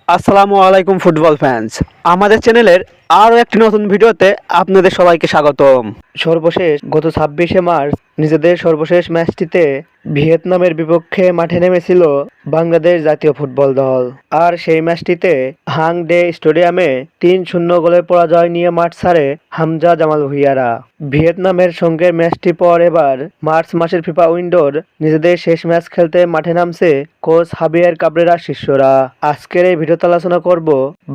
আসসালামু আলাইকুম football fans. আমাদের চ্যানেলের আরও একটি নতুন ভিডিওতে আপনাদের সবাইকে স্বাগতম। সর্বশেষ গত 26শে মার্চ নিজেদের সর্বশেষ ম্যাচটিতে ভিয়েতনামের বিপক্ষে মাঠে নেমেছিল বাংলাদেশ জাতীয় ফুটবল দল। আর সেই ম্যাচটিতে হাংডে স্টেডিয়ামে ৩-০ গোলের পরাজয় নিয়ে মাঠ ছাড়ে হামজা জামাল ভুঁইয়ারা। ভিয়েতনামের সঙ্গে ম্যাচটি পর এবার মার্চ মাসের ফিফা উইন্ডোর নিজেদের শেষ ম্যাচ খেলতে মাঠে নামছে কোচ হাবিয়ার কাবরেরার শিষ্যরা। আজকের এই ভিডিওতে আলোচনা করব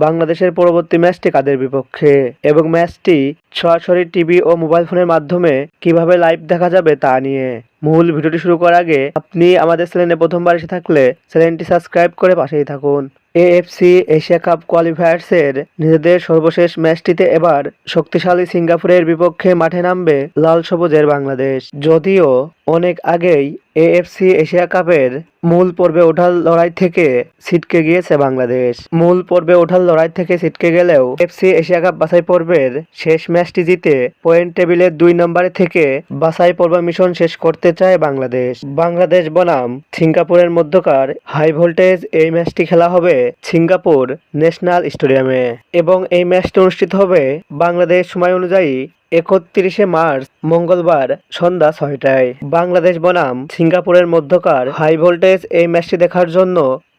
বাংলাদেশের পরবর্তী ম্যাচটি কাদের বিপক্ষে এবং ম্যাচটি সরাসরি টিভি ও মোবাইল ফোনের মাধ্যমে কিভাবে লাইভ দেখা যাবে তা নিয়ে। মূল ভিডিওটি শুরু করার আগে আপনি আমাদের চ্যানেলে প্রথমবার এসে থাকলে চ্যানেলটি সাবস্ক্রাইব করে পাশেই থাকুন। এএফসি এশিয়া কাপ কোয়ালিফায়ার্সের নিজেদের সর্বশেষ ম্যাচটিতে এবার শক্তিশালী সিঙ্গাপুরের বিপক্ষে মাঠে নামবে লাল সবুজের বাংলাদেশ। যদিও অনেক আগেই এএফসি এশিয়া কাপের মূল পর্বে ওঠার লড়াই থেকে ছিটকে গিয়েছে বাংলাদেশ। মূল পর্বে ওঠার লড়াই থেকে ছিটকে গেলেও এফসি এশিয়া কাপ বাছাই পর্বের শেষ ম্যাচটি জিতে পয়েন্ট টেবিলের 2 নম্বরে থেকে বাছাই পর্ব মিশন শেষ করতে চায় বাংলাদেশ। বাংলাদেশ বনাম সিঙ্গাপুরের মধ্যকার হাই ভোল্টেজ এই ম্যাচটি খেলা হবে সিঙ্গাপুর ন্যাশনাল স্টেডিয়ামে এবং এই ম্যাচটি অনুষ্ঠিত হবে বাংলাদেশ সময় অনুযায়ী 31শে মার্চ মঙ্গলবার সন্ধ্যা 6টায়। বাংলাদেশ বনাম সিঙ্গাপুরের মধ্যকার হাই ভোল্টেজ এই ম্যাচটি দেখার জন্য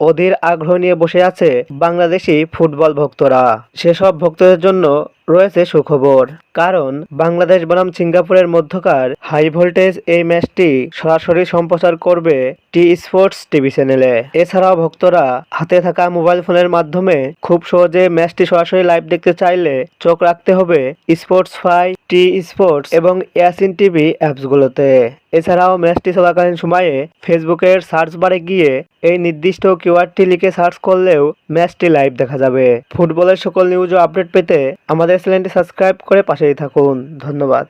অধীর আগ্রহ নিয়ে বসে আছে বাংলাদেশি ফুটবল ভক্তরা। সেসব ভক্তদের জন্য রয়েছে সুখবর, কারণ বাংলাদেশ বনাম সিঙ্গাপুরের মধ্যকার হাই ভোল্টেজ এই ম্যাচটি সরাসরি সম্প্রচার করবে টি স্পোর্টস টিভি চ্যানেলে। এছাড়াও ভক্তরা হাতে থাকা মোবাইল ফোনের মাধ্যমে খুব সহজে ম্যাচটি সরাসরি লাইভ দেখতে চাইলে চোখ রাখতে হবে স্পোর্টস ফাই, টি স্পোর্টস এবং ইয়াসিন টিভি অ্যাপসগুলোতে। এছাড়াও ম্যাচটি চলাকালীন সময়ে ফেসবুকের সার্চ বারে গিয়ে এই নির্দিষ্ট কিওয়ার্ডটি লিখে সার্চ করলেও ম্যাচটি লাইভ দেখা যাবে। ফুটবলের সকল নিউজ ও আপডেট পেতে আমাদের চ্যানেলটি সাবস্ক্রাইব করে পাশেই থাকুন। ধন্যবাদ।